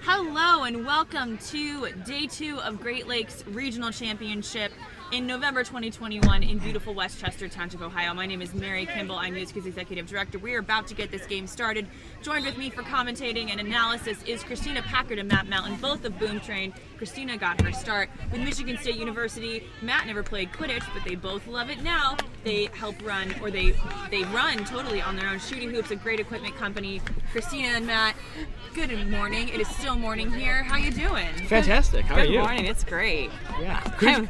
Hello and welcome to Day 2 of Great Lakes Regional Championship in November 2021 in beautiful Westchester Township, Ohio. My name is Mary Kimball. I'm USQ's Executive Director. We are about to get this game started. Joined with me for commentating and analysis is Christina Packard and Matt Mountain, both of Boom Train. Christina got her start with Michigan State University. Matt never played Quidditch, but they both love it now. They help run, or they run totally on their own. Shooting Hoops, a great equipment company. Christina and Matt, good morning. It is still morning here. How you doing? Fantastic. How are you? Good morning. It's great. Yeah.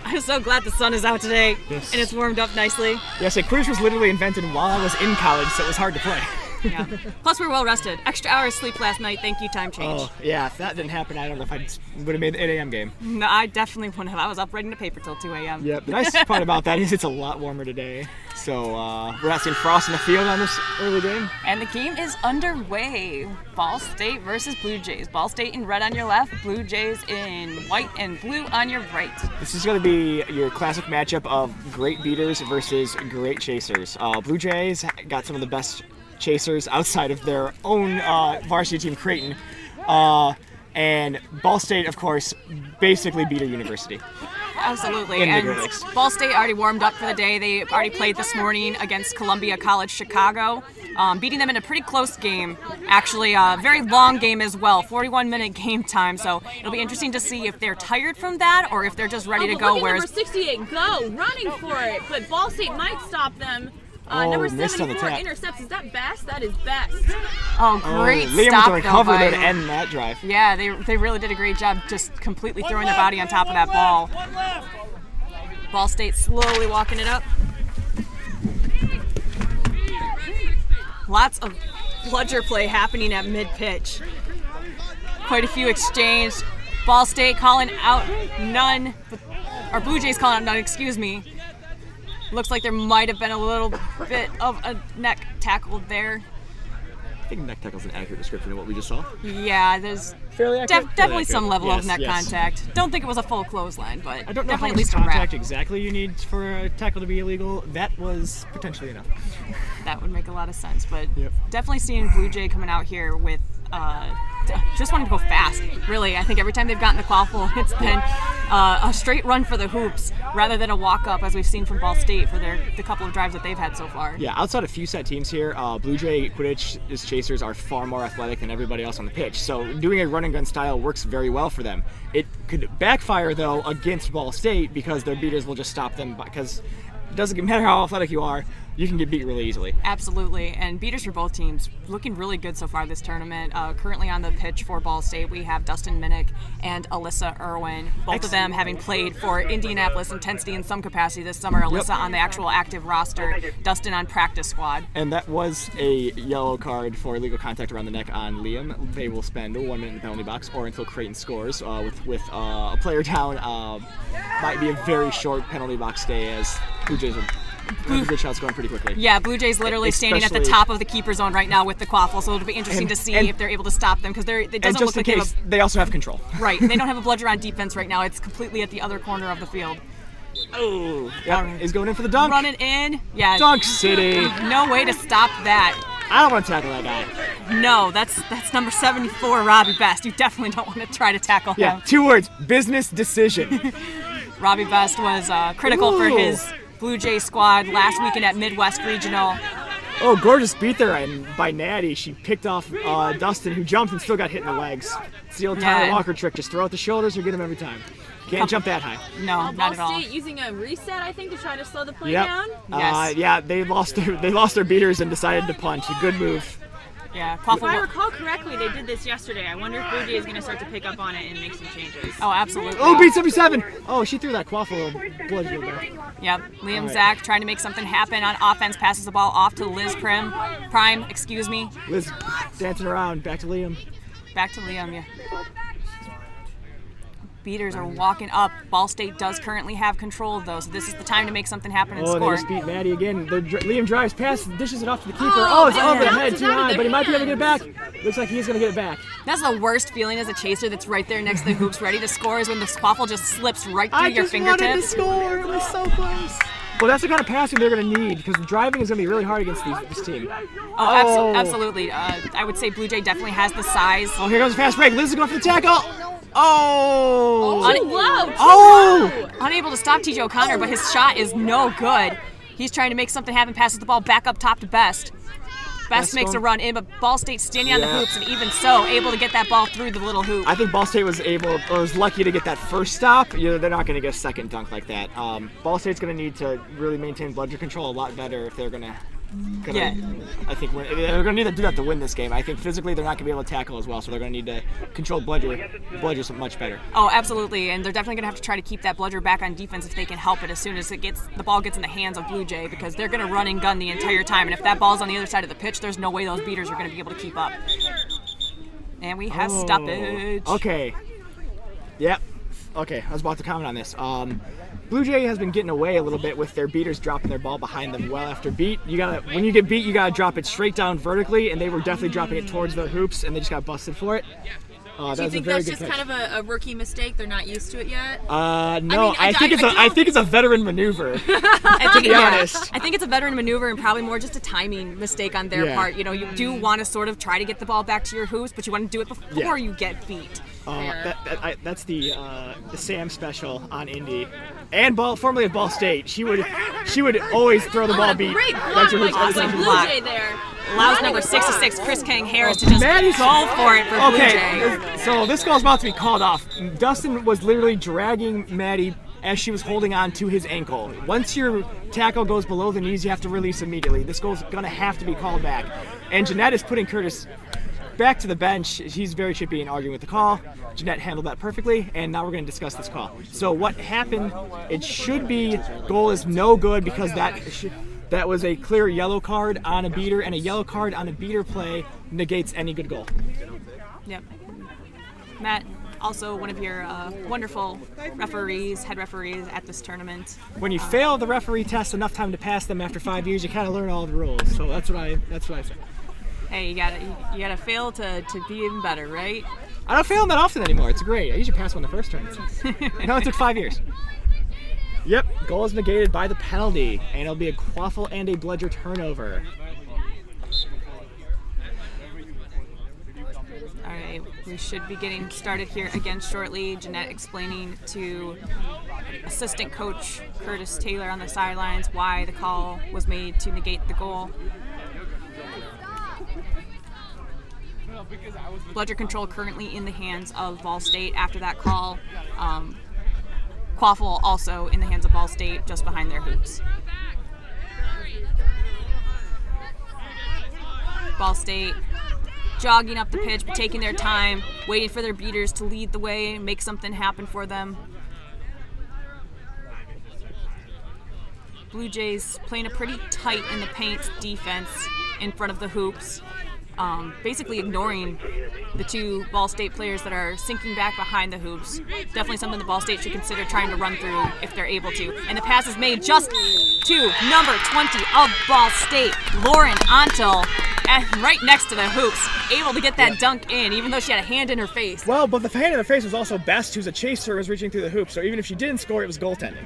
I'm so glad the sun is out today, Yes. and it's warmed up nicely. Yes, Quidditch was literally invented while I was in college, so it was hard to play. Yeah. Plus, we're well rested. Extra hours sleep last night. Thank you, time change. Oh, yeah, if that didn't happen, I don't know if I would have made the 8 a.m. game. No, I definitely wouldn't have. I was up writing the paper till 2 a.m. Yep, the nice part about that is it's a lot warmer today. So we're not seeing frost in the field on this early game. And the game is underway. Ball State versus Blue Jays. Ball State in red on your left, Blue Jays in white and blue on your right. This is going to be your classic matchup of great beaters versus great chasers. Blue Jays got some of the best chasers outside of their own varsity team, Creighton. And Ball State, of course, basically beater university. Absolutely. In the And Great Lakes. Ball State already warmed up for the day. They already played this morning against Columbia College Chicago, beating them in a pretty close game. Actually, a very long game as well, 41-minute game time. So it'll be interesting to see if they're tired from that or if they're just ready to go. Look at number 68 go, running for it, but Ball State might stop them. Number missed on the 74 tap. intercepts. Is that best? That is best. Oh, great Liam stop was on though cover by- there to end that drive. Yeah, they really did a great job just completely throwing their body on top of that ball. Ball State slowly walking it up. Lots of bludger play happening at mid-pitch. Quite a few exchanged. Ball State calling out none, or Blue Jays calling out none, excuse me. Looks like there might have been a little bit of a neck tackle there. I think neck tackle is an accurate description of what we just saw. Yeah, there's Fairly accurate? definitely some level of Yes, neck yes. contact. Don't think it was a full clothesline, but I don't know how definitely at much least a wrap. contact exactly you need for a tackle to be illegal. That was potentially enough. That would make a lot of sense, but Yep. definitely seeing Blue Jay coming out here with just wanting to go fast. Really, I think every time they've gotten the quaffle, it's been a straight run for the hoops rather than a walk-up, as we've seen from Ball State for the couple of drives that they've had so far. Yeah, outside of few set teams here, Blue Jay Quidditch chasers are far more athletic than everybody else on the pitch. So doing a run and gun style works very well for them. It could backfire though against Ball State because their beaters will just stop them because it doesn't matter how athletic you are, you can get beat really easily. Absolutely, and beaters for both teams looking really good so far this tournament. Currently on the pitch for Ball State, we have Dustin Minnick and Alyssa Irwin, both of them having played for Indianapolis Intensity in some capacity this summer. Alyssa on the actual active roster, Dustin on practice squad. And that was a yellow card for illegal contact around the neck on Liam. They will spend 1 minute in the penalty box or until Creighton scores. With a player down, might be a very short penalty box stay as Blue Jays have a good shots going pretty quickly. Yeah, Blue Jays literally standing at the Especially- top of the keeper zone right now with the quaffle, so it'll be interesting to see if they're able to stop them because it And doesn't just look in like case, they also have control. right. They don't have a bludger on defense right now. It's completely at the other corner of the field. Oh, yeah, he's going in for the dunk. Running in, yeah. Dunk City. No way to stop that. I don't want to tackle that guy. No, that's number 74, Robbie Best. You definitely don't want to try to tackle Yeah, him. 2 words: business decision. Robbie Best was critical for Ooh. his Blue Jay squad last weekend at Midwest Regional. Oh, gorgeous beat there by Natty. She picked off Dustin, who jumped and still got hit in the legs. It's the old Tyler Yeah. Walker trick. Just throw out the shoulders or get him every time. Can't jump that high. No, Ball not at all. State using a reset, I think, to try to slow the play Yep. down. Yes. Yeah, they lost their beaters and decided to punt. A good move. Yeah, If I quaffle. recall correctly, they did this yesterday. I wonder if Blue Jay is going to start to pick up on it and make some changes. Oh, absolutely. Oh, beat 77. Oh, she threw that quaffle bludgeon there. Yep. Liam All right. Zach trying to make something happen on offense, passes the ball off to Liz Prime, excuse me. Liz dancing around. Back to Liam. Back to Liam, yeah. Beaters are walking up. Ball State does currently have control, though, so this is the time to make something happen and Oh, they score. just beat Maddie again. Liam drives past, dishes it off to the keeper. Oh, It's and over the bounced head, it too out of high, their but he might be able to get it back. hand. Looks like he's going to get it back. That's the worst feeling as a chaser that's right there next to the hoops ready to score is when the quaffle just slips right through I your just wanted to fingertips. score. It was so close. Well, that's the kind of passing they're going to need because the driving is going to be really hard against this team. Absolutely. I would say Blue Jay definitely has the size. Oh, here goes a fast break. Liz is going for the tackle. Unable to stop TJ O'Connor, but his shot is no good. He's trying to make something happen, passes the ball back up top to Best. Best makes a run in, but Ball State standing on the hoops, and even so, able to get that ball through the little hoop. I think Ball State was lucky to get that first stop. They're not going to get a second dunk like that. Ball State's going to need to really maintain bludger control a lot better if they're going to. I think they're going to need to do that to win this game. I think physically they're not going to be able to tackle as well, so they're going to need to control bludger much better. Oh, absolutely, and they're definitely going to have to try to keep that bludger back on defense if they can help it as soon as the ball gets in the hands of Blue Jay, because they're going to run and gun the entire time, and if that ball's on the other side of the pitch, there's no way those beaters are going to be able to keep up. And we have stoppage. Okay. Yep. Okay, I was about to comment on this. Blue Jay has been getting away a little bit with their beaters dropping their ball behind them well after beat. When you get beat, you gotta drop it straight down vertically, and they were definitely dropping it towards the hoops, and they just got busted for it. Do you think that's just kind of a rookie mistake? They're not used to it yet? No, I think it's a veteran maneuver. To be honest, I think it's a veteran maneuver and probably more just a timing mistake on their part. You do want to sort of try to get the ball back to your hoops, but you want to do it before you get beat. That's the Sam special on Indy, and formerly at Ball State. She would always throw the ball beat. Great block by Blue Jay there. Allows number 66, Chris Kang Harris, to just go for it for Blue Jay. So this goal's about to be called off. Dustin was literally dragging Maddie as she was holding on to his ankle. Once your tackle goes below the knees, you have to release immediately. This goal's gonna have to be called back. And Jeanette is putting Curtis back to the bench. He's very chippy and arguing with the call. Jeanette handled that perfectly, and now we're going to discuss this call. So what happened, it should be goal is no good because that was a clear yellow card on a beater, and a yellow card on a beater play negates any good goal. Yep. Matt, also one of your wonderful head referees at this tournament. When you fail the referee test enough time to pass them after 5 years, you kind of learn all the rules. So that's what I say. Hey, you gotta fail to be even better, right? I don't fail them that often anymore. It's great. I usually pass one the first turn. No, it took 5 years. Yep, goal is negated by the penalty, and it'll be a quaffle and a bludger turnover. All right, we should be getting started here again shortly. Jeanette explaining to assistant coach Curtis Taylor on the sidelines why the call was made to negate the goal. Bludger control currently in the hands of Ball State after that call. Quaffle also in the hands of Ball State, just behind their hoops. Ball State jogging up the pitch, but taking their time, waiting for their beaters to lead the way, make something happen for them. Blue Jays playing a pretty tight in the paint defense in front of the hoops. Basically ignoring the two Ball State players that are sinking back behind the hoops. Definitely something the Ball State should consider trying to run through if they're able to. And the pass is made just to number 20 of Ball State, Lauren Ontel, right next to the hoops, able to get that dunk in, even though she had a hand in her face. Well, but the hand in her face was also Best, who's a chaser, was reaching through the hoop, so even if she didn't score, it was goaltending.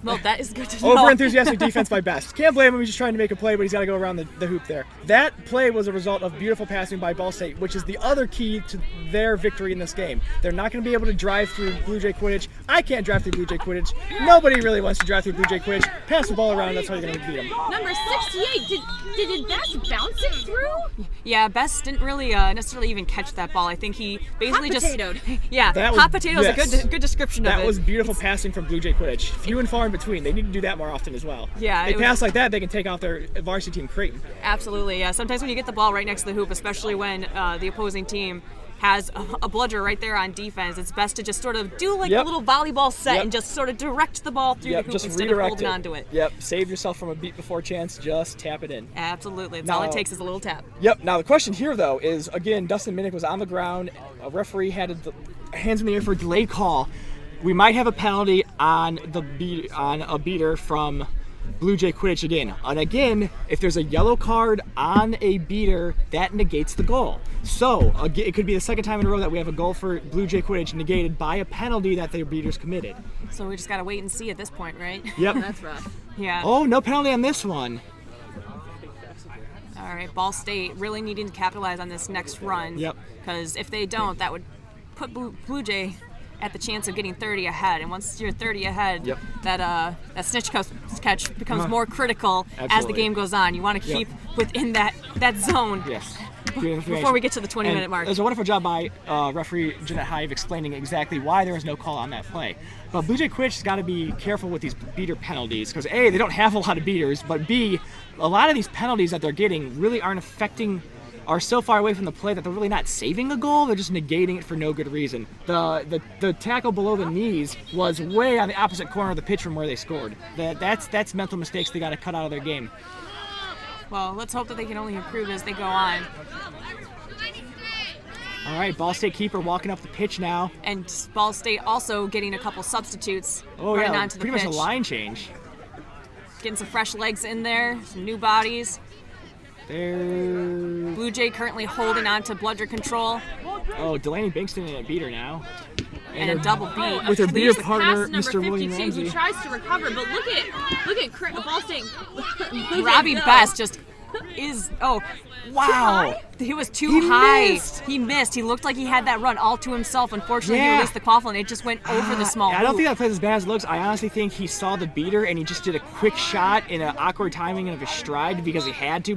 Well, that is good to know. Over-enthusiastic defense by Best. Can't blame him, he's just trying to make a play, but he's got to go around the hoop there. That play was a result of beautiful passing by Ball State, which is the other key to their victory in this game. They're not going to be able to drive through Blue Jay Quidditch. I can't drive through Blue Jay Quidditch. Nobody really wants to drive through Blue Jay Quidditch. Pass the ball around, that's how you're going to beat them. Number 68, did Best bounce it through? Yeah, Best didn't really necessarily even catch that ball. I think he basically hot-potatoed. Hot potato is a good description of it. That was beautiful passing from Blue Jay Quidditch. Few and far in between. They need to do that more often as well. Yeah, they pass like that, they can take off their varsity team Creighton. Absolutely, yeah. Sometimes when you get the ball right next to the hoop, especially when the opposing team has a bludger right there on defense, it's best to just sort of do like a little volleyball set and just sort of direct the ball through the hoop just instead of holding onto it. Yep, save yourself from a beat before chance, just tap it in. Absolutely, that's all it takes is a little tap. Yep, now the question here though is, again, Dustin Minnick was on the ground, a referee had hands in the air for a delayed call. We might have a penalty on a beater from Blue Jay Quidditch again. And again, if there's a yellow card on a beater, that negates the goal. So it could be the second time in a row that we have a goal for Blue Jay Quidditch negated by a penalty that their beaters committed. So we just got to wait and see at this point, right? Yep. That's rough. Yeah. Oh, no penalty on this one. All right, Ball State really needing to capitalize on this next run. Yep. Because if they don't, that would put Blue Jay at the chance of getting 30 ahead. And once you're 30 ahead, Yep. that snitch catch becomes more critical as the Absolutely. game goes on. You want to keep within that zone. Yes. Before we get to the 20-minute mark. There's a wonderful job by referee Jeanette Hive explaining exactly why there was no call on that play. But Blue Jay Quidditch has got to be careful with these beater penalties because A, they don't have a lot of beaters, but B, a lot of these penalties that they're getting really are so far away from the play that they're really not saving a goal. They're just negating it for no good reason. The tackle below the knees was way on the opposite corner of the pitch from where they scored. That's mental mistakes they got to cut out of their game. Well, let's hope that they can only improve as they go on. All right, Ball State keeper walking up the pitch now. And Ball State also getting a couple substitutes Oh running yeah, onto the pretty pitch. much a line change. Getting some fresh legs in there, some new bodies. There. Blue Jay currently holding on to bludger control Oh, Delaney Bankston in a beater now. and a double beat. With her Leaves beater the partner, pass number Mr. William 52, Ramsey. who tries to recover, but look at Ball State. Robbie Best just is Wow. he was too He high. missed. He missed. He looked like he had that run all to himself. Unfortunately, he Yeah. released the quaffle and it just went over the small I don't hoop. think that plays as bad as it looks. I honestly think he saw the beater and he just did a quick shot in an awkward timing of his stride because he had to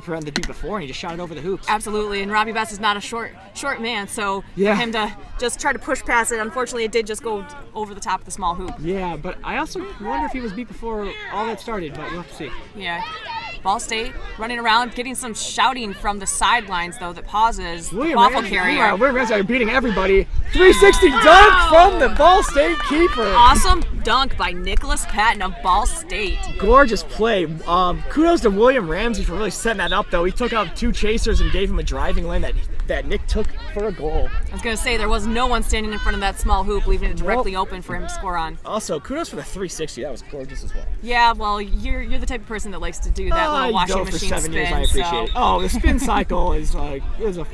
prevent the beat before, and he just shot it over the hoops. Absolutely, and Robbie Best is not a short man, so Yeah. for him to just try to push past it, unfortunately, it did just go over the top of the small hoop. Yeah, but I also wonder if he was beat before all that started, but we'll have to see. Yeah. Ball State running around, getting some shouting from the sidelines, though, that pauses the waffle carrier. William Ramsey are beating everybody. 360 dunk from the Ball State keeper. Awesome dunk by Nicholas Patton of Ball State. Gorgeous play. Kudos to William Ramsey for really setting that up, though. He took out two chasers and gave him a driving lane that Nick took for a goal. I was going to say, there was no one standing in front of that small hoop, leaving it directly open for him to score on. Also, kudos for the 360. That was gorgeous as well. Yeah, well, you're the type of person that likes to do that little washing for machine 7 spin. years, I appreciate so. it. Oh, the spin cycle is a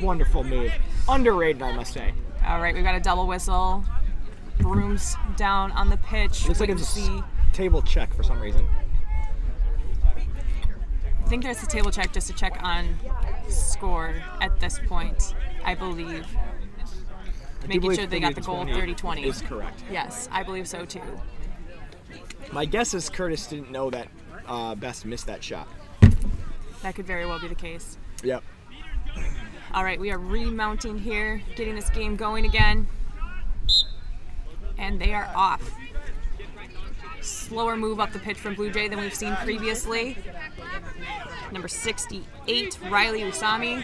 wonderful move. Underrated, I must say. All right, we've got a double whistle. Brooms down on the pitch. Looks like Wait it's and see. a table check for some reason. I think there's a table check just to check on score at this point, I believe. Making sure they got the goal 30-20. Is correct. Yes, I believe so too. My guess is Curtis didn't know that Best missed that shot. That could very well be the case. Yep. All right, we are remounting here, getting this game going again. And they are off. Slower move up the pitch from Blue Jay than we've seen previously. Number 68, Riley Usami,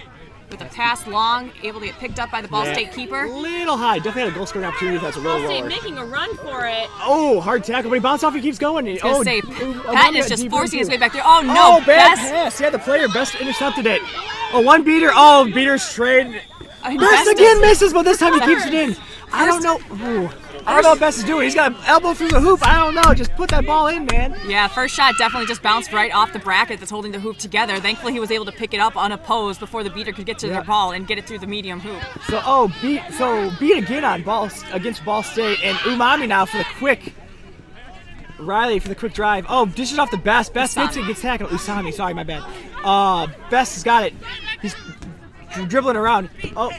with a pass long, able to get picked up by the Ball State keeper. Little high. Definitely had a goal scoring opportunity. That's a Ball little State lower. making a run for it. Oh, hard tackle, but he bounced off. He keeps going. I was going to say, Patton is just forcing his way back there. Oh, no. Oh, bad Best- pass. Yeah, the player Best intercepted it. Oh, one beater. Oh, beater straight. Best Best is- again misses, but this time he keeps it in. I don't know. Ooh. I don't know what Best is doing. He's got an elbow through the hoop. I don't know. Just put that ball in, man. Yeah, first shot definitely just bounced right off the bracket that's holding the hoop together. Thankfully, he was able to pick it up unopposed before the beater could get to the ball and get it through the medium hoop. So, beat again on against Ball State, and Umami now for the quick. Riley for the quick drive. Oh, dishes off the Best. Best hits it, gets tackled. Usami, sorry, my bad. Best has got it. He's dribbling around. Oh.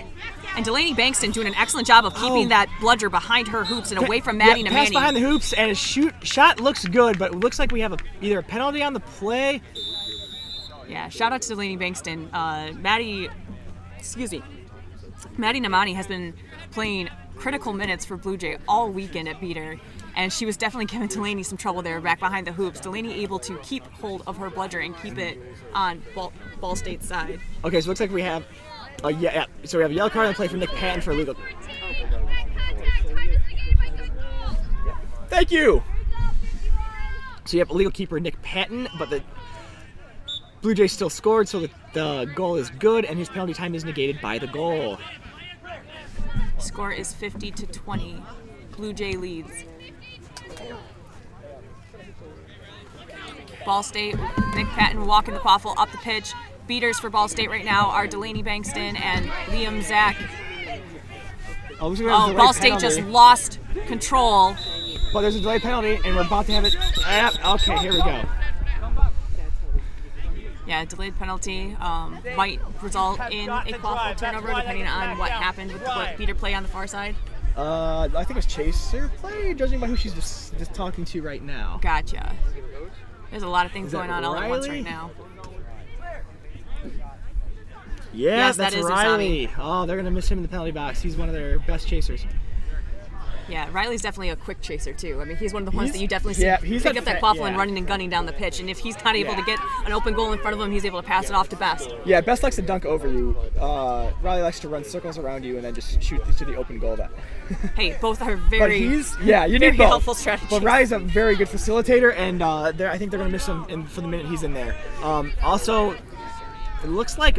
And Delaney Bankston doing an excellent job of keeping that bludger behind her hoops and away from Maddie Pass Namani. behind the hoops, and his shot looks good, but it looks like we have either a penalty on the play. Yeah, shout out to Delaney Bankston. Maddie Namani has been playing critical minutes for Blue Jay all weekend at Beater, and she was definitely giving Delaney some trouble there back behind the hoops. Delaney able to keep hold of her bludger and keep it on Ball State's side. Okay, so it looks like we have so we have a yellow card on the play for Nick Patton for illegal. Thank you. So you have illegal keeper Nick Patton, but the Blue Jays still scored, so the goal is good, and his penalty time is negated by the goal. Score is 50-20. Blue Jay leads. Ball State, Nick Patton walking the quaffle up the pitch. Beaters for Ball State right now are Delaney Bankston and Liam Zach. Ball State just lost control. But there's a delay penalty, and we're about to have it. Okay, here we go. Yeah, delayed penalty might result in a quaffle turnover depending on what happened with the beater play on the far side. I think it was Chaser play, judging by who she's just talking to right now. Gotcha. There's a lot of things going on all at once right now. Yeah, yes, that's that is Riley. Usami. Oh, they're going to miss him in the penalty box. He's one of their best chasers. Yeah, Riley's definitely a quick chaser, too. I mean, he's one of the ones that you definitely see pick up that quaffle and running and gunning down the pitch. And if he's not able to get an open goal in front of him, he's able to pass it off to Best. Yeah, Best likes to dunk over you. Riley likes to run circles around you and then just shoot to the open goal. Hey, both are very, you need both. helpful strategies. But Riley's a very good facilitator, and I think they're going to miss him for the minute he's in there. Also, it looks like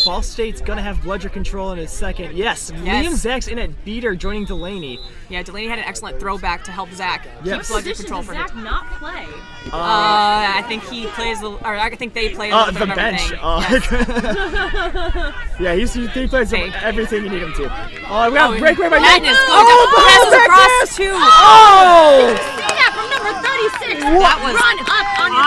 Ball State's going to have bludger control in a second. Yes. Liam Zach's in at beater, joining Delaney. Yeah, Delaney had an excellent throwback to help Zach keep bludger control for him. Zach not play? I think he plays, or I think they play a little bit the of bench. Yes. Yeah, he plays everything you need him to. We got a breakaway by Madness going passes across two. Yeah, from number 36. That was run up on your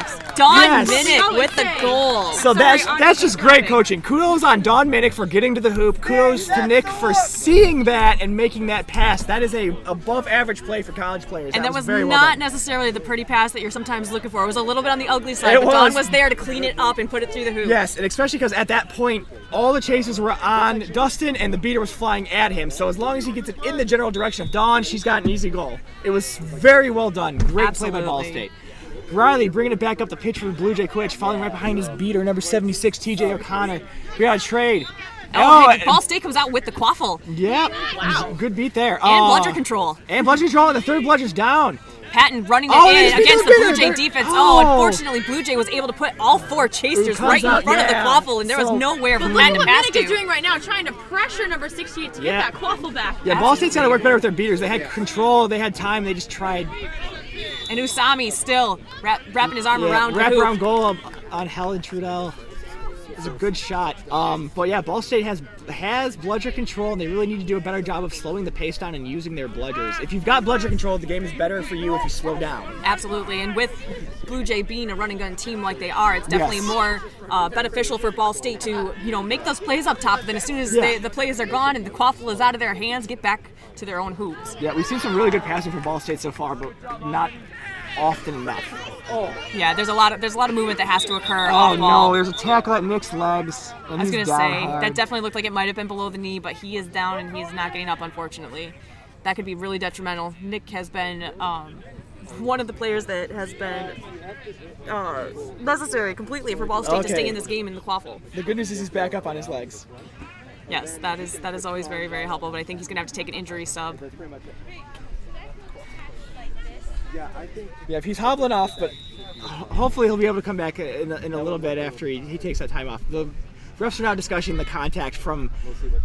awesome. Dawn Minnick with the goal. So that's just great coaching. Kudos on Dawn Minnick for getting to the hoop. Kudos to Nick for seeing that and making that pass. That is a above average play for college players. And that was very not well necessarily the pretty pass that you're sometimes looking for. It was a little bit on the ugly side, but Dawn was there to clean it up and put it through the hoop. Yes, and especially because at that point, all the chases were on Dustin and the beater was flying at him. So as long as he gets it in the general direction of Dawn, she's got an easy goal. It was very well done. Great play by Ball State. Riley bringing it back up the pitch for the Blue Jay Quidditch, following right behind his beater, number 76, TJ O'Connor. We got a trade. Ball State comes out with the quaffle. Yep. Wow. Good beat there. And bludger control. And the third bludger's down. Patton running it in against the Blue Jay defense. Unfortunately, Blue Jay was able to put all four chasers right in front of the quaffle, and there was nowhere for Patton to pass to. What Minnick is doing right now, trying to pressure number 68 to get that quaffle back. Yeah, Ball State's got to work better with their beaters. They had control, they had time, they just tried. And Usami still wrapping his arm around the hoop. Wrap around goal on Helen Trudell. It was a good shot. But yeah, Ball State has bludger control, and they really need to do a better job of slowing the pace down and using their bludgers. If you've got bludger control, the game is better for you if you slow down. Absolutely, and with Blue Jay being a run and gun team like they are, it's definitely more beneficial for Ball State to make those plays up top. Then as soon as the plays are gone and the quaffle is out of their hands, get back to their own hoops. Yeah, we've seen some really good passing from Ball State so far, but not often enough. Yeah, there's a lot of movement that has to occur. Oh no, there's a tackle at Nick's legs. And I was gonna say hard. that definitely looked like it might have been below the knee, but he is down and he's not getting up, unfortunately. That could be really detrimental. Nick has been one of the players that has been necessary completely for Ball State to stay in this game in the quaffle. The good news is he's back up on his legs. Yes, that is always very, very helpful, but I think he's going to have to take an injury sub. Yeah, if he's hobbling off, but hopefully he'll be able to come back in a little bit after he takes that time off. The refs are now discussing the contact. From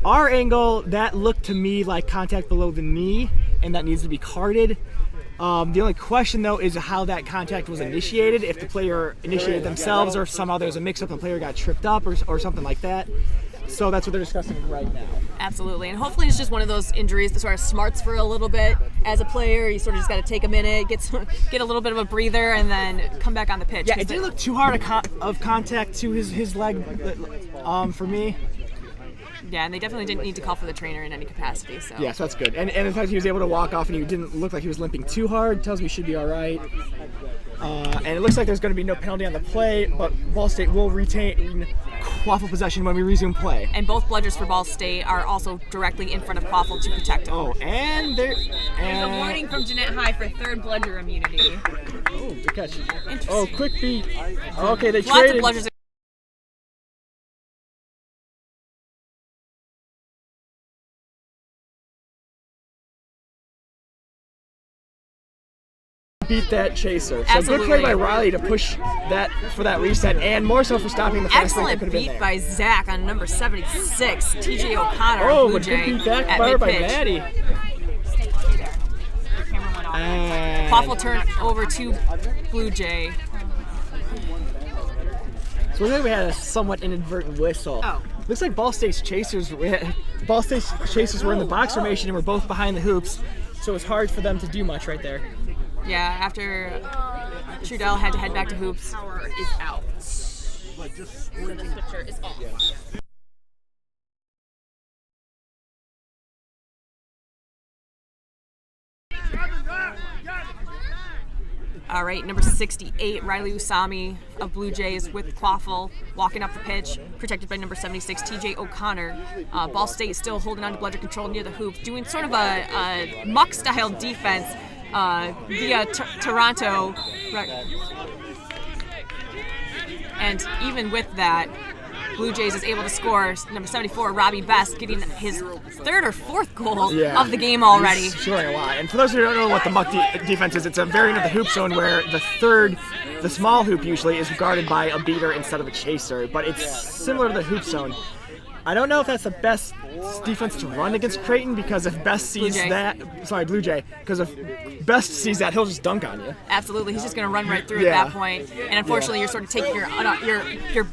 our angle, that looked to me like contact below the knee, and that needs to be carded. The only question, though, is how that contact was initiated, if the player initiated themselves or if somehow there was a mix-up and the player got tripped up or something like that. So that's what they're discussing right now. Absolutely, and hopefully it's just one of those injuries that sort of smarts for a little bit. As a player, you sort of just got to take a minute, get a little bit of a breather, and then come back on the pitch. Yeah, it didn't look too hard of contact to his leg for me. Yeah, and they definitely didn't need to call for the trainer in any capacity. So. Yeah, so that's good. And the fact he was able to walk off and he didn't look like he was limping too hard tells me he should be all right. And it looks like there's going to be no penalty on the play, but Ball State will retain quaffle possession when we resume play. And both bludgers for Ball State are also directly in front of quaffle to protect him. Oh, and there's a warning from Jeanette High for third bludger immunity. Oh, good catch. Oh, quick beat. Okay, they Lots traded. of bludgers. Beat that chaser. So Absolutely. good play by Riley to push that for that reset, and more so for stopping the fast break that could have been Excellent there. beat by Zach on number 76, TJ O'Connor. Oh, Blue but Jay good beat back at by mid-pitch. Maddie. Quaffle turn over to Blue Jay. So looks like we had a somewhat inadvertent whistle. Oh. Looks like Ball State's chasers were in the box formation and were both behind the hoops, so it was hard for them to do much right there. Yeah, after Trudell had to head back to hoops. Power is out. Picture is off. All right, number 68, Riley Usami of Blue Jays with Quaffle walking up the pitch, protected by number 76, TJ O'Connor. Ball State still holding on to bludger control near the hoop, doing sort of a muck-style defense via Toronto. And even with that, Blue Jays is able to score. Number 74, Robbie Best, getting his third or fourth goal of the game already. He's scoring a lot. And for those who don't know what the muck defense is, it's a variant of the hoop zone where the small hoop usually is guarded by a beater instead of a chaser, but it's similar to the hoop zone. I don't know if that's the best defense to run against Creighton, because if Best sees Blue Jay, because if Best sees that, he'll just dunk on you. Absolutely, he's just going to run right through at that point. And unfortunately, you're sort of taking your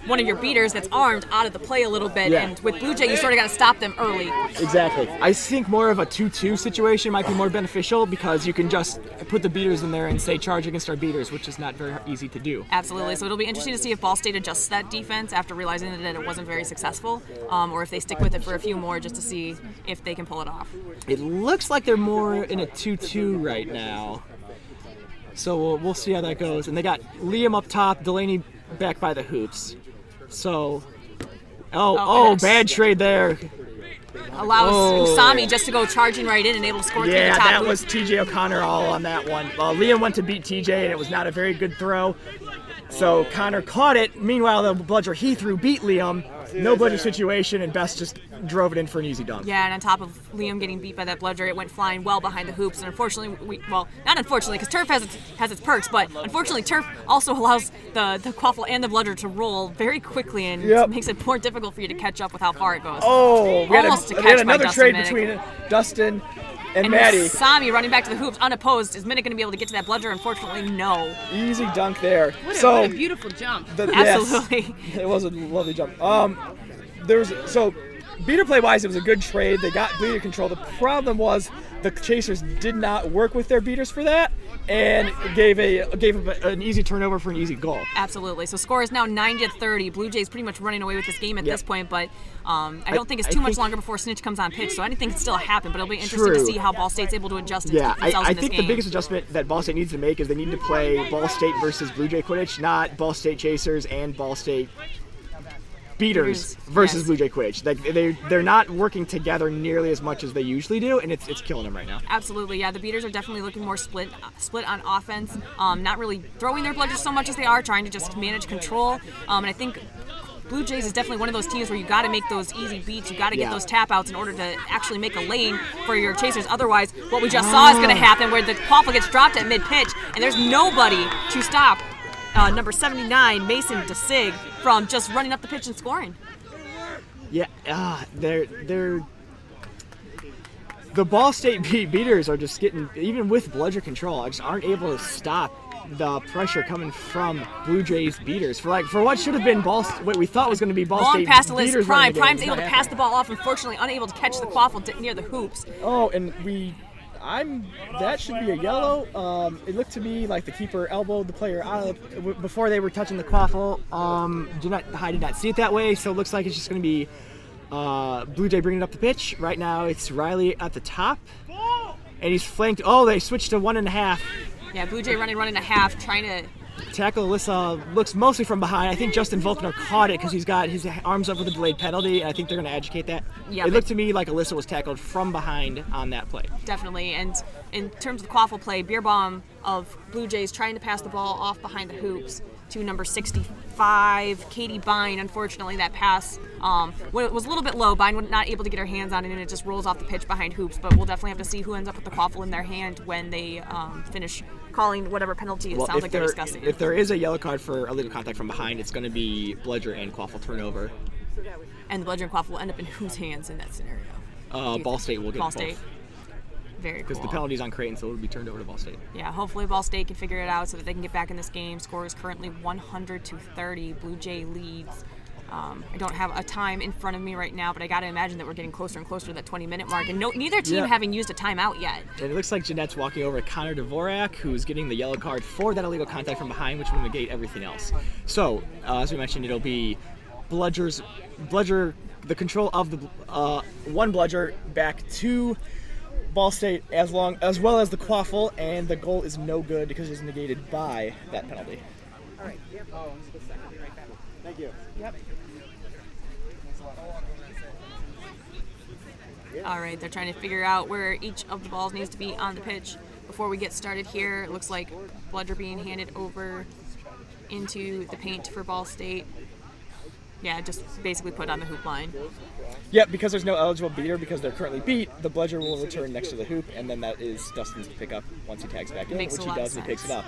one of your beaters that's armed out of the play a little bit. Yeah. And with Blue Jay, you sort of got to stop them early. Exactly. I think more of a 2-2 situation might be more beneficial, because you can just put the beaters in there and say charge against our beaters, which is not very easy to do. Absolutely. So it'll be interesting to see if Ball State adjusts that defense after realizing that it wasn't very successful, or if they stick with it for a few more just to see if they can pull it off. It looks like they're more in a 2-2 right now. So we'll see how that goes. And they got Liam up top, Delaney back by the hoops. So, bad trade there. Allows Usami just to go charging right in and able to score through the top. Yeah, that was TJ O'Connor all on that one. Liam went to beat TJ, and it was not a very good throw. So Connor caught it. Meanwhile, the bludger he threw beat Liam. No bludger situation, and Best just drove it in for an easy dunk. Yeah, and on top of Liam getting beat by that bludger, it went flying well behind the hoops. And unfortunately, not unfortunately, because turf has its perks, but unfortunately, turf also allows the quaffle and the bludger to roll very quickly, and makes it more difficult for you to catch up with how far it goes. Oh, we had another trade Minnick. between Dustin and Maddie. Usami running back to the hoops unopposed. Is Minnick going to be able to get to that bludger? Unfortunately, no. Easy dunk there. What a beautiful jump. Absolutely. Yes, it was a lovely jump. Beater play wise, it was a good trade. They got beater control. The problem was the chasers did not work with their beaters for that, and gave an easy turnover for an easy goal. Absolutely. So score is now 90-30. Blue Jays pretty much running away with this game at this point, but I don't think it's too much longer before Snitch comes on pitch, so anything can still happen, but it'll be interesting to see how Ball State's able to adjust and keep themselves in this game. I think the biggest adjustment that Ball State needs to make is they need to play Ball State versus Blue Jay Quidditch, not Ball State Chasers and Ball State Beaters versus Blue Jay Quidditch. Like they're not working together nearly as much as they usually do, and it's killing them right now. Absolutely, yeah. The Beaters are definitely looking more split on offense. Not really throwing their bludgers so much as they are trying to just manage control. And I think Blue Jays is definitely one of those teams where you got to make those easy beats. You got to get those tap outs in order to actually make a lane for your chasers. Otherwise, what we just saw is going to happen, where the quaffle gets dropped at mid pitch, and there's nobody to stop number 79, Mason DeSig, from just running up the pitch and scoring. Yeah, the Ball State beaters are just getting, even with bludger control, just aren't able to stop the pressure coming from Blue Jays beaters for what should have been what we thought was going to be Ball State past the beaters. Prime's able to pass the ball off, unfortunately unable to catch the quaffle near the hoops. Oh, and that should be a yellow. It looked to me like the keeper elbowed the player out of before they were touching the quaffle. I did not see it that way, so it looks like it's just going to be Blue Jay bringing it up the pitch. Right now it's Riley at the top, and he's flanked. Oh, they switched to 1.5. Yeah, Blue Jay running a half, trying to tackle. Alyssa looks mostly from behind. I think Justin Volkner caught it because he's got his arms up with a delayed penalty, and I think they're going to educate that. Yeah, it looked to me like Alyssa was tackled from behind on that play. Definitely, and in terms of the quaffle play, Beerbaum of Blue Jays trying to pass the ball off behind the hoops to number 65, Katie Bine. Unfortunately, that pass was a little bit low. Bine was not able to get her hands on it, and it just rolls off the pitch behind hoops. But we'll definitely have to see who ends up with the quaffle in their hand when they finish calling whatever penalty it sounds like they're discussing. If there is a yellow card for illegal contact from behind, it's going to be bludger and quaffle turnover. And the bludger and quaffle will end up in whose hands in that scenario? Ball State will get Ball both. State. Very cool. Because the penalty's on Creighton, so it'll be turned over to Ball State. Yeah, hopefully Ball State can figure it out so that they can get back in this game. Score is currently 100-30. Blue Jay leads. I don't have a time in front of me right now, but I got to imagine that we're getting closer and closer to that 20-minute mark, and neither team having used a timeout yet. And it looks like Jeanette's walking over to Connor Dvorak, who's getting the yellow card for that illegal contact from behind, which will negate everything else. So, as we mentioned, it'll be Bludger, the control of the one Bludger back to Ball State as well as the quaffle, and the goal is no good because it's negated by that penalty. All right. Yep. Oh, just a second. Be right back. Thank you. Yep. All right, they're trying to figure out where each of the balls needs to be on the pitch before we get started here. It looks like Bludger being handed over into the paint for Ball State. Yeah, just basically put on the hoop line. Yep, because there's no eligible beater because they're currently beat, the Bludger will return next to the hoop, and then that is Dustin's to pick up once he tags back in, which he does, and he picks it up.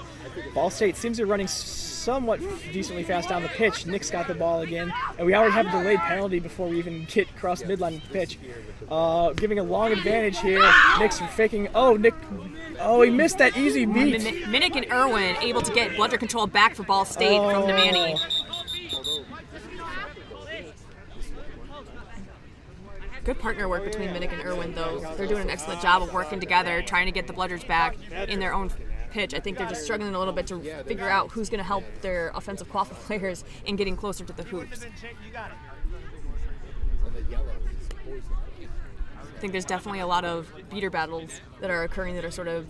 Ball State seems to be running somewhat decently fast down the pitch. Nick's got the ball again, and we already have a delayed penalty before we even get across midline of the pitch. Giving a long advantage here. Nick's faking. Nick. He missed that easy beat. Minnick and Irwin able to get Bludger control back for Ball State from Nemani. Good partner work between Minnick and Irwin, though. They're doing an excellent job of working together, trying to get the Bludgers back in their own pitch. I think they're just struggling a little bit to figure out who's going to help their offensive quaffle players in getting closer to the hoops. I think there's definitely a lot of beater battles that are occurring that are sort of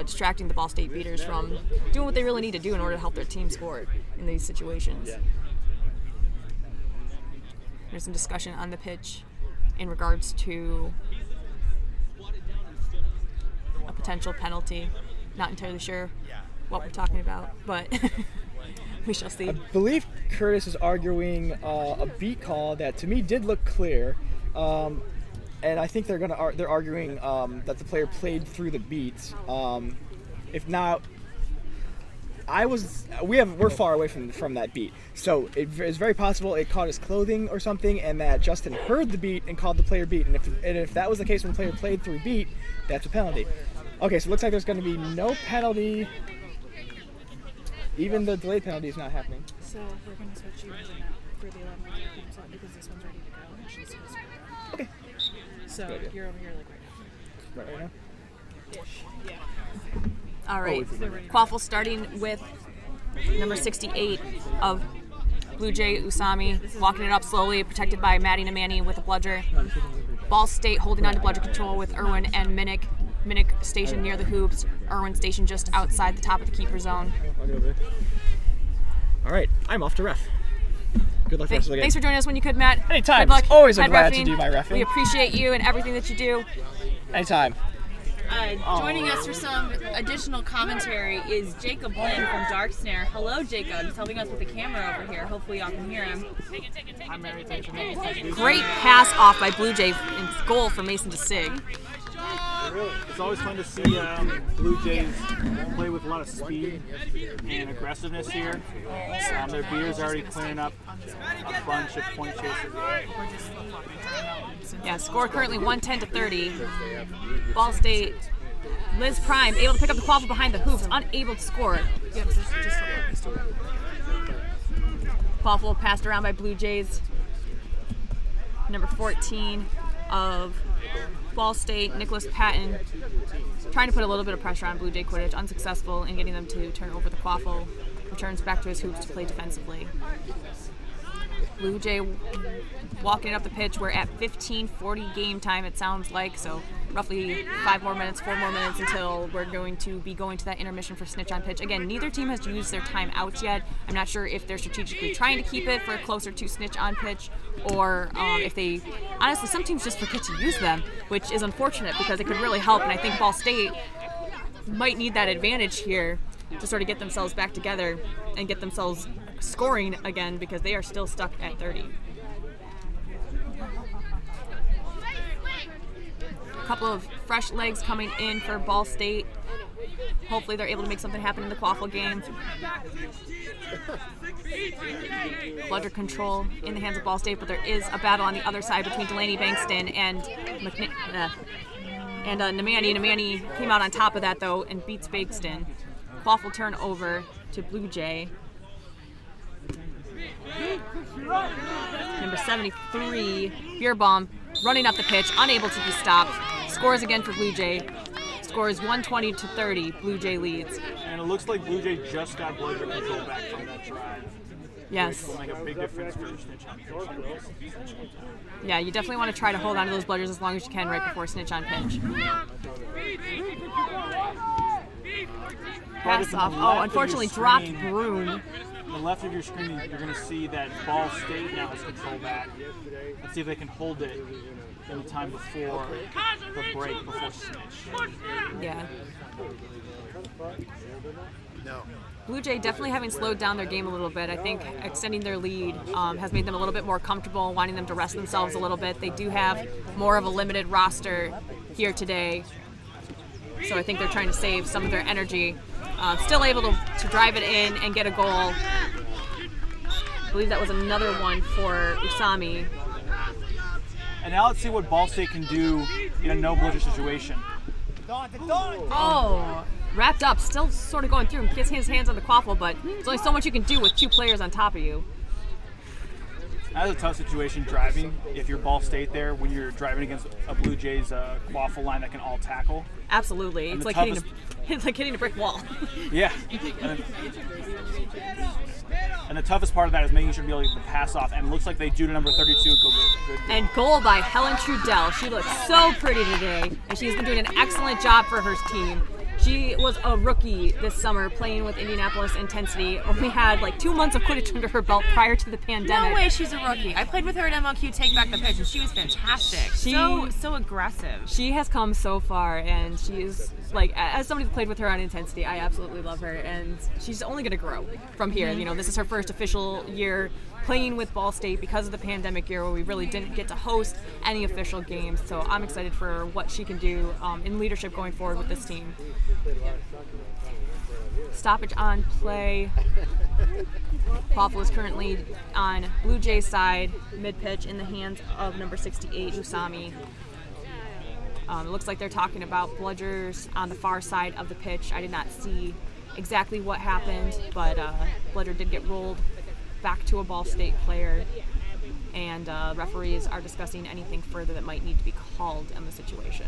distracting the Ball State beaters from doing what they really need to do in order to help their team score in these situations. There's some discussion on the pitch in regards to a potential penalty. Not entirely sure what we're talking about, but we shall see. I believe Curtis is arguing a beat call that to me did look clear, and I think they're arguing that the player played through the beat. If not, we're far away from that beat, so it's very possible it caught his clothing or something, and that Justin heard the beat and called the player beat. And if that was the case when the player played through beat, that's a penalty. Okay, so it looks like there's going to be no penalty. Even the delayed penalty is not happening. So we're going to switch you into that for the 11 games up because this one's ready to go and she's supposed to go. Okay. So you're over here like right now. Right now? Yeah. All right, quaffle starting with number 68 of Blue Jay Usami, walking it up slowly, protected by Maddie Nemani with a Bludger. Ball State holding on to Bludger control with Irwin and Minnick. Minnick stationed near the hoops, Irwin stationed just outside the top of the keeper zone. All right, I'm off to ref. Good luck for the rest of the game. Thanks for joining us when you could, Matt. Anytime. Good luck. Always Head glad reffing. to do my reffing. We appreciate you and everything that you do. Anytime. Joining us for some additional commentary is Jacob Lynn from Dark Snare. Hello, Jacob. He's helping us with the camera over here. Hopefully y'all can hear him. Hi, Mary. Thanks for making it. Great pass off by Blue Jay and goal for Mason to Sig. It's always fun to see Blue Jays play with a lot of speed and aggressiveness here. Their beaters are already clearing up a bunch of point chasers. Yeah, score currently 110-30. Ball State, Liz Prime able to pick up the quaffle behind the hoops, unable to score. Quaffle passed around by Blue Jays. Number 14 of Ball State, Nicholas Patton, trying to put a little bit of pressure on Blue Jay Quidditch, unsuccessful in getting them to turn over the quaffle. Returns back to his hoops to play defensively. Blue Jay walking it up the pitch. We're at 15:40 game time, it sounds like, so roughly 4 more minutes until we're going to be going to that intermission for Snitch on pitch. Again, neither team has used their timeout yet. I'm not sure if they're strategically trying to keep it for closer to Snitch on pitch, or if they, honestly, some teams just forget to use them, which is unfortunate because it could really help, and I think Ball State might need that advantage here to sort of get themselves back together and get themselves scoring again because they are still stuck at 30. A couple of fresh legs coming in for Ball State. Hopefully they're able to make something happen in the quaffle game. Bludger control in the hands of Ball State, but there is a battle on the other side between Delaney Bankston and And Nemani came out on top of that, though, and beats Bakeston. Quaffle turn over to Blue Jay. Number 73, Beerbaum, running up the pitch, unable to be stopped. Scores again for Blue Jay. Scores 120-30. Blue Jay leads. And it looks like Blue Jay just got bludger control back from that drive. Yes. Which will make a big difference for Snitch on pitch. Yeah, you definitely want to try to hold on to those bludgers as long as you can right before Snitch on pitch. Pass off. Oh, unfortunately dropped Broom. On the left of your screen, you're going to see that Ball State now has control back. Let's see if they can hold it in the time before the break, before Snitch. Yeah. Blue Jay definitely having slowed down their game a little bit. I think extending their lead has made them a little bit more comfortable, wanting them to rest themselves a little bit. They do have more of a limited roster here today, so I think they're trying to save some of their energy. Still able to drive it in and get a goal. I believe that was another one for Usami. And now let's see what Ball State can do in a no bludger situation. Oh, wrapped up, still sort of going through. Gets his hands on the quaffle, but there's only so much you can do with two players on top of you. That's a tough situation driving if you're Ball State there when you're driving against a Blue Jays quaffle line that can all tackle. Absolutely. It's like hitting a brick wall. Yeah. And the toughest part of that is making sure to be able to get the pass off. And it looks like they do to number 32. Good. And goal by Helen Trudell. She looks so pretty today, and she's been doing an excellent job for her team. She was a rookie this summer playing with Indianapolis Intensity. Only had like 2 months of Quidditch under her belt prior to the pandemic. No way she's a rookie. I played with her at MLQ Take Back the Pitch, and she was fantastic. So aggressive. She has come so far, and she's like, as somebody who played with her on Intensity, I absolutely love her, and she's only going to grow from here. You know, this is her first official year playing with Ball State because of the pandemic year where we really didn't get to host any official games. So I'm excited for what she can do in leadership going forward with this team. Stoppage on play. Quaffle is currently on Blue Jays side, mid-pitch in the hands of number 68, Usami. It looks like they're talking about bludgers on the far side of the pitch. I did not see exactly what happened, but bludger did get rolled back to a Ball State player, and referees are discussing anything further that might need to be called in the situation.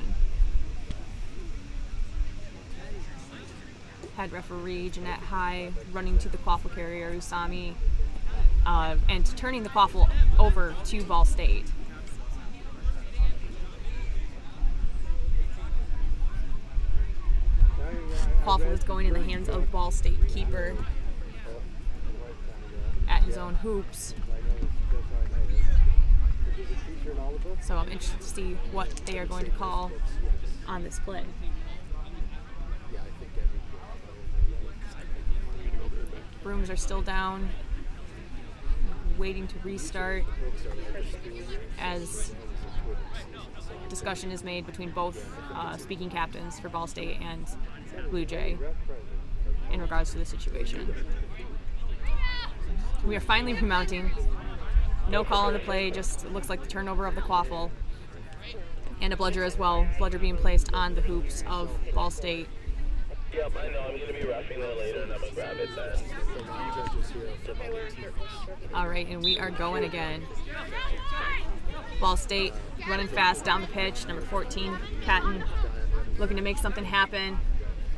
Head referee Jeanette High running to the quaffle carrier Usami and turning the quaffle over to Ball State. Quaffle is going in the hands of Ball State keeper at his own hoops. So I'm interested to see what they are going to call on this play. Brooms are still down, waiting to restart as discussion is made between both speaking captains for Ball State and Blue Jay in regards to the situation. We are finally remounting. No call on the play, just looks like the turnover of the quaffle. And a bludger as well. Bludger being placed on the hoops of Ball State. Yep, I know. I'm going to be roughing it later and I'm going to grab it then. All right, and we are going again. Ball State running fast down the pitch. Number 14, Catton, looking to make something happen.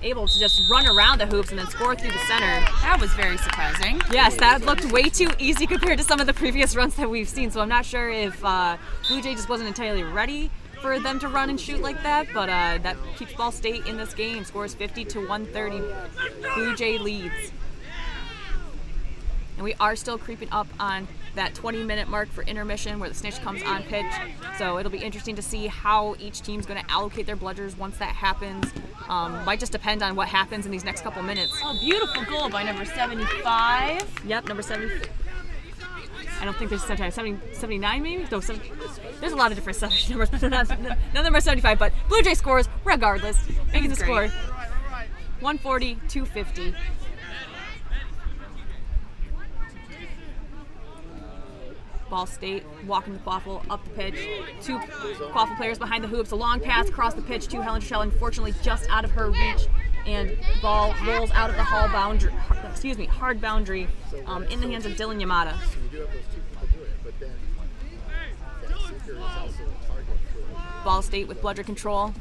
Able to just run around the hoops and then score through the center. That was very surprising. Yes, that looked way too easy compared to some of the previous runs that we've seen. So I'm not sure if Blue Jay just wasn't entirely ready for them to run and shoot like that, but that keeps Ball State in this game. Scores 50-130. Blue Jay leads. And we are still creeping up on that 20-minute mark for intermission where the Snitch comes on pitch. So it'll be interesting to see how each team's going to allocate their bludgers once that happens. Might just depend on what happens in these next couple minutes. Oh, beautiful goal by number 75. Yep, number 70. I don't think there's 79 maybe? No, there's a lot of different numbers, but not number 75. But Blue Jay scores regardless, making the score 140-250. Ball State walking the quaffle up the pitch. 2 quaffle players behind the hoops. A long pass across the pitch to Helen Trishelle, unfortunately just out of her reach. And ball rolls out of the hard boundary in the hands of Dylan Yamada. Ball State with bludger control.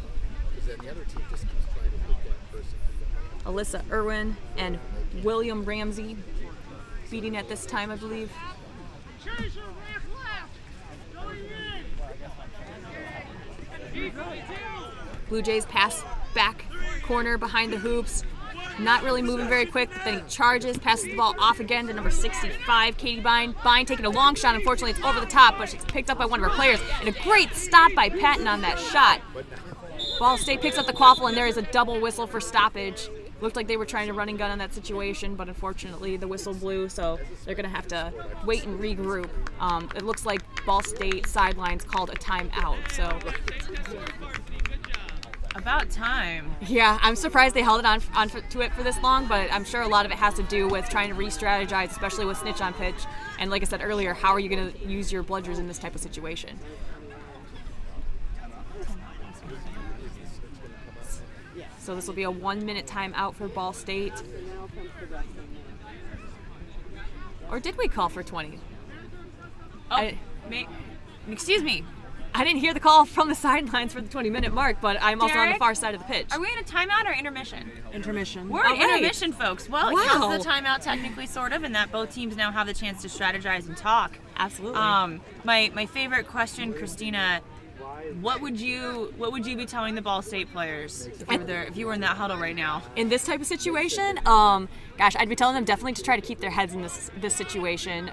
Alyssa Irwin and William Ramsey beating at this time, I believe. Blue Jays pass back corner behind the hoops. Not really moving very quick, but then he charges, passes the ball off again to number 65, Katie Bine. Bine taking a long shot. Unfortunately, it's over the top, but she's picked up by one of her players. And a great stop by Patton on that shot. Ball State picks up the quaffle, and there is a double whistle for stoppage. Looked like they were trying to run and gun on that situation, but unfortunately the whistle blew, so they're going to have to wait and regroup. It looks like Ball State sidelines called a timeout, so... About time. Yeah, I'm surprised they held it on to it for this long, but I'm sure a lot of it has to do with trying to re-strategize, especially with Snitch on pitch. And like I said earlier, how are you going to use your bludgers in this type of situation? So this will be a 1-minute timeout for Ball State. Or did we call for 20? Excuse me. I didn't hear the call from the sidelines for the 20-minute mark, but I'm also on the Derek, far side of the pitch. Are we in a timeout or intermission? Intermission. We're in All right. intermission, folks. Well, it counts the timeout technically, sort of, in that both teams now have the chance to strategize and talk. Absolutely. My favorite question, Christina. What would you be telling the Ball State players if you were in that huddle right now? In this type of situation, I'd be telling them definitely to try to keep their heads in this situation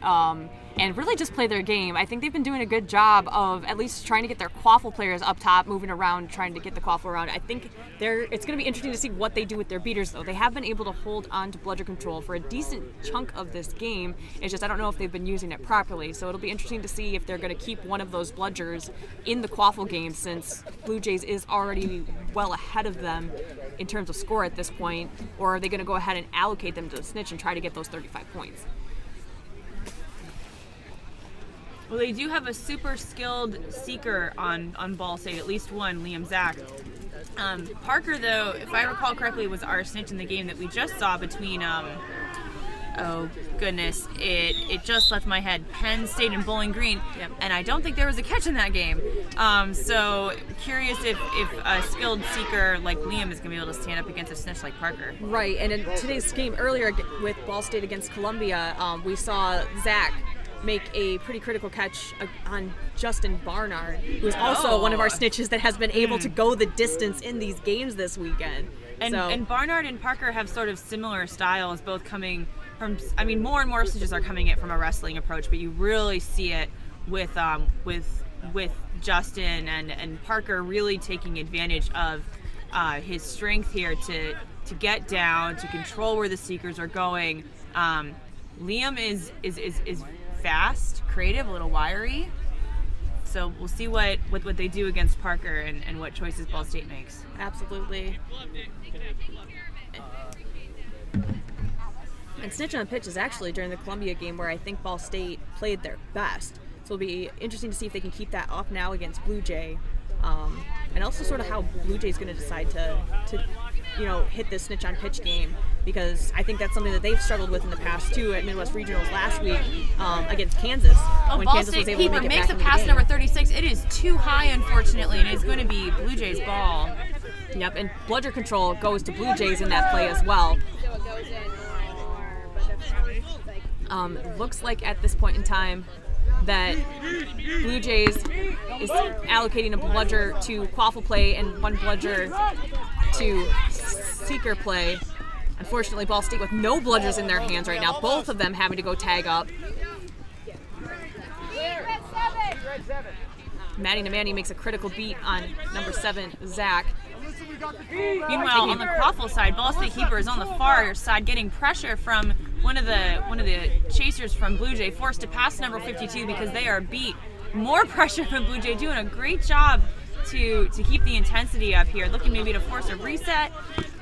and really just play their game. I think they've been doing a good job of at least trying to get their quaffle players up top, moving around, trying to get the quaffle around. I think it's going to be interesting to see what they do with their beaters, though. They have been able to hold on to bludger control for a decent chunk of this game. It's just I don't know if they've been using it properly, so it'll be interesting to see if they're going to keep one of those bludgers in the quaffle game, since Blue Jays is already well ahead of them in terms of score at this point, or are they going to go ahead and allocate them to the Snitch and try to get those 35 points? Well, they do have a super skilled seeker on Ball State, at least one, Liam Zach. Parker, though, if I recall correctly, was our Snitch in the game that we just saw between, oh goodness, it just left my head, Penn State and Bowling Green, and I don't think there was a catch in that game. So curious if a skilled seeker like Liam is going to be able to stand up against a Snitch like Parker. Right, and in today's game earlier with Ball State against Columbia, we saw Zach make a pretty critical catch on Justin Barnard, who is also one of our Snitches that has been able to go the distance in these games this weekend. And Barnard and Parker have sort of similar styles, both coming from, I mean, more and more Snitches are coming at from a wrestling approach, but you really see it with Justin and Parker really taking advantage of his strength here to get down, to control where the seekers are going. Liam is fast, creative, a little wiry. So we'll see what they do against Parker and what choices Ball State makes. Absolutely. And Snitch on the pitch is actually during the Columbia game where I think Ball State played their best. So it'll be interesting to see if they can keep that up now against Blue Jay. And also sort of how Blue Jay is going to decide to hit this Snitch on pitch game, because I think that's something that they've struggled with in the past too at Midwest Regionals last week against Kansas. When Ball Kansas State was able to keeper make it makes back a into the pass game. number 36. It is too high, unfortunately, and it's going to be Blue Jays' ball. Yep, and bludger control goes to Blue Jays in that play as well. Looks like at this point in time that Blue Jays is allocating a bludger to quaffle play and one bludger to seeker play. Unfortunately, Ball State with no bludgers in their hands right now, both of them having to go tag up. Maddie Namani makes a critical beat on number 7, Zach. Meanwhile, on the quaffle side, Ball State keeper is on the far side, getting pressure from one of the chasers from Blue Jay, forced to pass number 52 because they are beat. More pressure from Blue Jay, doing a great job to keep the intensity up here, looking maybe to force a reset,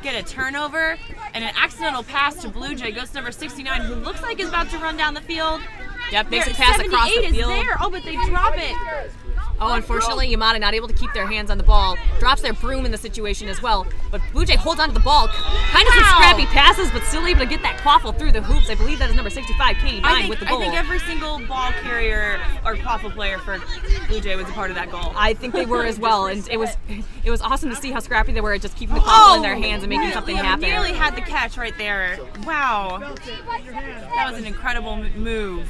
get a turnover, and an accidental pass to Blue Jay goes to number 69, who looks like is about to run down the field. Yep, makes a pass across the 78 field. is there. Oh, but they drop it. Oh, unfortunately, Yamada not able to keep their hands on the ball. Drops their broom in the situation as well. But Blue Jay holds onto the ball. Kind of some scrappy passes, but still able to get that quaffle through the hoops. I believe that is number 65, Katie Dine, with the goal. I think every single ball carrier or quaffle player for Blue Jay was a part of that goal. I think they were as well, and it was awesome to see how scrappy they were at just keeping the quaffle in their hands and making something happen. Nearly had the catch right there. Wow, that was an incredible move.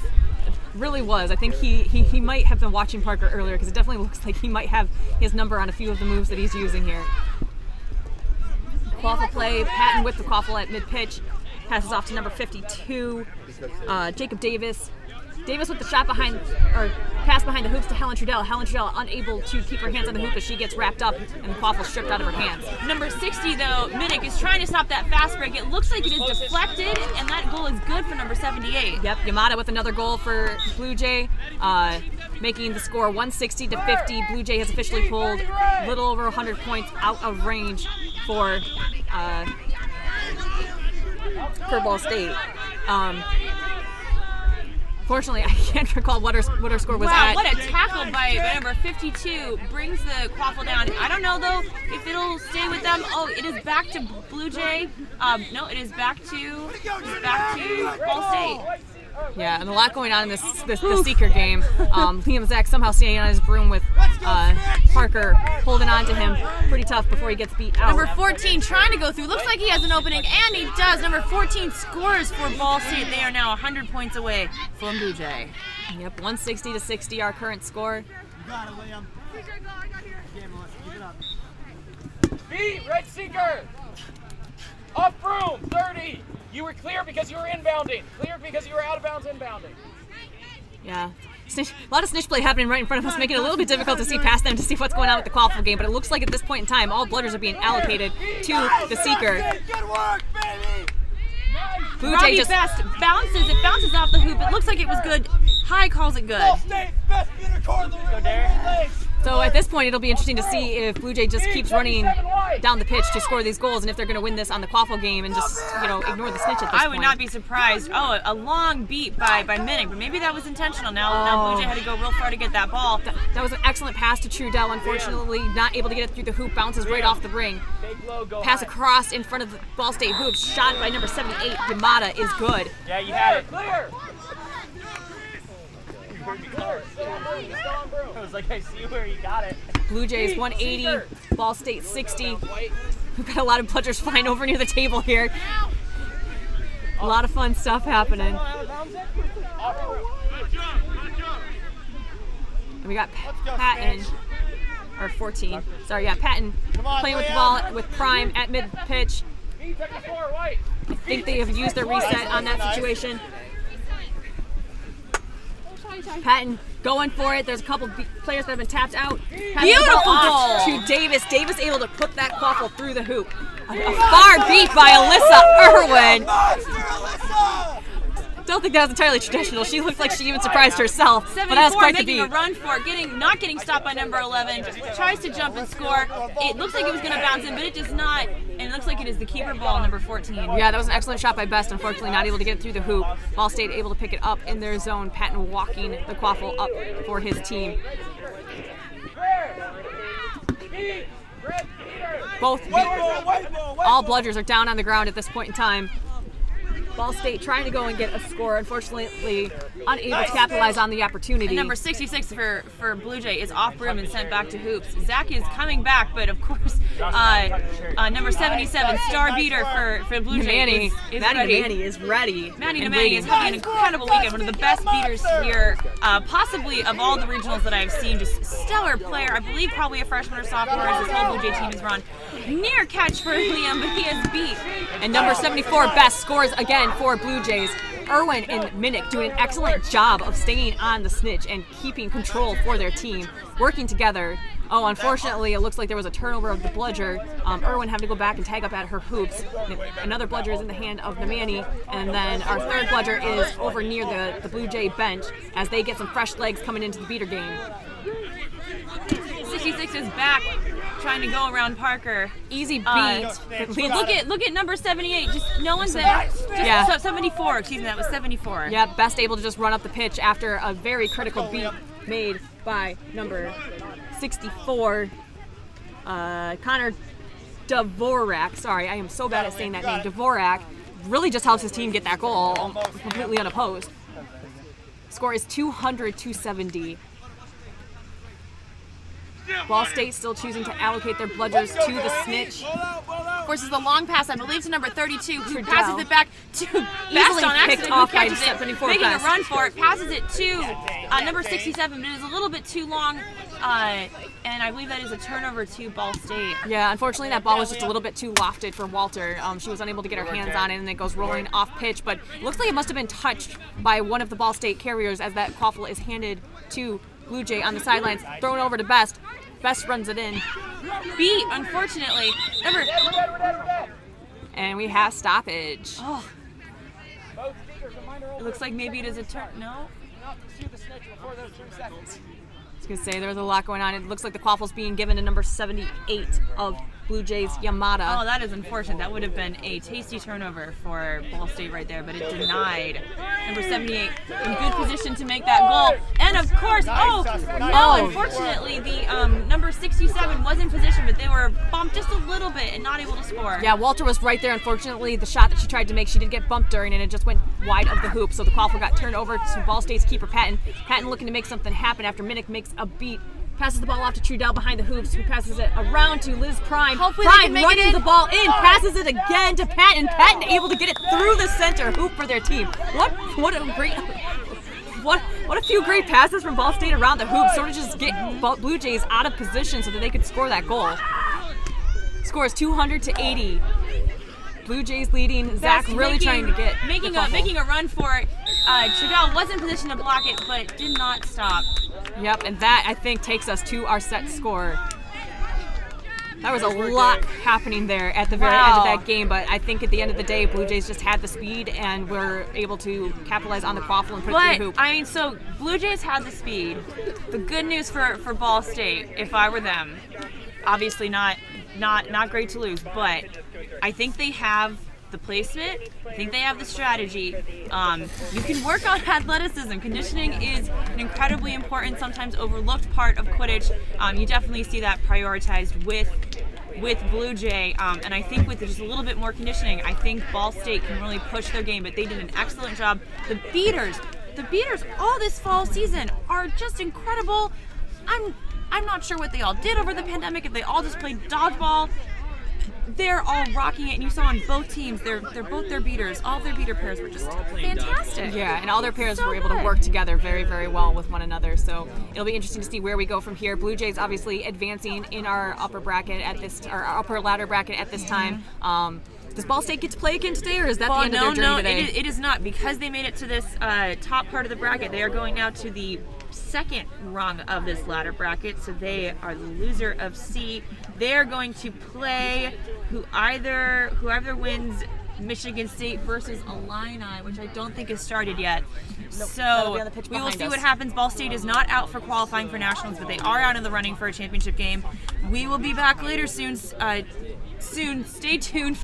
Really was. I think he might have been watching Parker earlier because it definitely looks like he might have his number on a few of the moves that he's using here. Quaffle play, Patton with the quaffle at mid-pitch. Passes off to number 52, Jacob Davis. Davis with the shot behind, or pass behind the hoops to Helen Trudell. Helen Trudell unable to keep her hands on the hoop as she gets wrapped up and the quaffle stripped out of her hands. Number 60 though, Minnick is trying to stop that fast break. It looks like it is deflected, and that goal is good for number 78. Yep, Yamada with another goal for Blue Jay, making the score 160 to 50. Blue Jay has officially pulled a little over 100 points out of range for Ball State. Fortunately, I can't recall what her score was wow, at. What a tackle by number 52. Brings the quaffle down. I don't know, though, if it'll stay with them. Oh, it is back to Blue Jay. No, it is back to Ball State. Yeah, and a lot going on in this Seeker game. Liam Zach somehow staying on his broom with Parker holding on to him pretty tough before he gets beat out. Number 14 trying to go through. Looks like he has an opening, and he does. Number 14 scores for Ball State. They are now 100 points away from Blue Jay. Yep, 160 to 60, our current score. You got it, Liam. Game, Melissa. Keep it up. Beat, Red Seeker! Up broom, 30! You were clear because you were inbounding. Clear because you were out of bounds inbounding. Yeah. Snitch, a lot of snitch play happening right in front of us, making it a little bit difficult to see past them to see what's going on with the quaffle game, but it looks like at this point in time, all blooders are being allocated to the Seeker. Good work, baby! Blue Jay Robbie just Best bounces. It bounces off the hoop. It looks like it was good. High calls it good. Ball State, best unicorn in the league. So at this point, it'll be interesting to see if Blue Jay just keeps running down the pitch to score these goals, and if they're going to win this on the quaffle game and just ignore the snitch at this point. I would not be surprised. Oh, a long beat by Minnick, but maybe that was intentional. Now Blue Jay had to go real far to get that ball. That was an excellent pass to Trudell. Unfortunately, not able to get it through the hoop. Bounces right off the ring. Pass across in front of the Ball State hoop. Shot by number 78. Yamada is good. Yeah, you had it. Clear! I was like, I see where you got it. Blue Jays 180, Ball State 60. We've got a lot of bludgers flying over near the table here. A lot of fun stuff happening. And we got Patton, or 14. Sorry, yeah, Patton playing with the ball with Prime at mid-pitch. I think they have used their reset on that situation. Patton going for it. There's a couple players that have been tapped out. Beautiful off goal. to Davis. Davis able to put that quaffle through the hoop. A far beat by Alyssa Irwin. Monster, Alyssa! Don't think that was entirely traditional. She looked like she even surprised herself. But that was quite the making beat. a run for it, not getting stopped by number 11. Tries to jump and score. It looks like it was going to bounce in, but it does not. And it looks like it is the keeper ball, number 14. Yeah, that was an excellent shot by Best. Unfortunately, not able to get it through the hoop. Ball State able to pick it up in their zone. Patton walking the quaffle up for his team. Both all bludgers are down on the ground at this point in time. Ball State trying to go and get a score, unfortunately unable to capitalize on the opportunity. And number 66 for Blue Jay is off broom and sent back to hoops. Zach is coming back, but of course, number 77, star beater for Blue Jay is ready. Manny is ready. Manny Nemani is having an incredible weekend. One of the best beaters here, possibly of all the regionals that I've seen. Just stellar player. I believe probably a freshman or sophomore as this whole Blue Jay team has run. Near catch for Liam, but he is beat. And number 74, Best, scores again for Blue Jays. Irwin and Minnick doing an excellent job of staying on the snitch and keeping control for their team, working together. Oh, unfortunately, it looks like there was a turnover of the bludger. Irwin having to go back and tag up at her hoops. Another bludger is in the hand of Nemani, and then our third bludger is over near the Blue Jay bench as they get some fresh legs coming into the beater game. 66 is back trying to go around Parker. Easy beat. But look at number 78. Just no one's there. Yeah. So 74. Excuse me, that was 74. Yeah, Best able to just run up the pitch after a very critical beat made by number 64, Connor Dvorak. Sorry, I am so bad at saying that name. Dvorak really just helps his team get that goal completely unopposed. Score is 200-270. Ball State still choosing to allocate their bludgers to the Snitch. Of course, it's the long pass, I believe, to number 32, who Trudell. passes it back to Best Easily on picked accident, off who by catches it, 74 making Best. a run for it, passes it to number 67, but it is a little bit too long, and I believe that is a turnover to Ball State. Yeah, unfortunately that ball was just a little bit too lofted for Walter. She was unable to get her hands on it, and it goes rolling off pitch, but it looks like it must have been touched by one of the Ball State carriers as that quaffle is handed to Blue Jay on the sidelines, thrown over to Best. Best runs it in. Beat, unfortunately. And we have stoppage. Oh, it looks like maybe it is a turn. No? I was going to say, there was a lot going on. It looks like the quaffle's being given to number 78 of Blue Jays, Yamada. Oh, that is unfortunate. That would have been a tasty turnover for Ball State right there, but it denied. Number 78 in good position to make that goal. And of course, unfortunately, the number 67 was in position, but they were bumped just a little bit and not able to score. Yeah, Walter was right there. Unfortunately, the shot that she tried to make, she did get bumped during, and it just went wide of the hoop. So the quaffle got turned over to Ball State's keeper, Patton. Patton looking to make something happen after Minnick makes a beat. Passes the ball off to Trudell behind the hoops, who passes it around to Liz Prime. Hopefully they Prime can make it running in. the ball in, passes it again to Patton. Patton able to get it through the center hoop for their team. What a few great passes from Ball State around the hoop, sort of just get Blue Jays out of position so that they could score that goal. Score is 200-80. Blue Jays leading. Zach really trying to get making a run for it. Trudell was in position to block it, but did not stop. Yep, and that, I think, takes us to our set score. That was a lot happening there at the very end of that game, but I think at the end of the day, Blue Jays just had the speed and were able to capitalize on the quaffle and put it through the hoop. I mean, so Blue Jays had the speed. The good news for Ball State, if I were them, obviously not great to lose, but I think they have the placement. I think they have the strategy. You can work on athleticism. Conditioning is an incredibly important, sometimes overlooked part of Quidditch. You definitely see that prioritized with Blue Jay, and I think with just a little bit more conditioning, I think Ball State can really push their game, but they did an excellent job. The beaters all this fall season are just incredible. I'm not sure what they all did over the pandemic, if they all just played dodgeball. They're all rocking it, and you saw on both teams, they're both their beaters. All of their beater pairs were just fantastic. Yeah, and all their pairs were able to work together very, very well with one another. So it'll be interesting to see where we go from here. Blue Jays obviously advancing in our upper bracket at this, our upper ladder bracket at this time. Does Ball State get to play again today, or is that the end of their journey today? It is not, because they made it to this top part of the bracket. They are going now to the second rung of this ladder bracket, so they are the loser of C. They are going to play whoever wins Michigan State versus Illini, which I don't think has started yet. So we will see what happens. Ball State is not out for qualifying for nationals, but they are out in the running for a championship game. We will be back later soon. Stay tuned.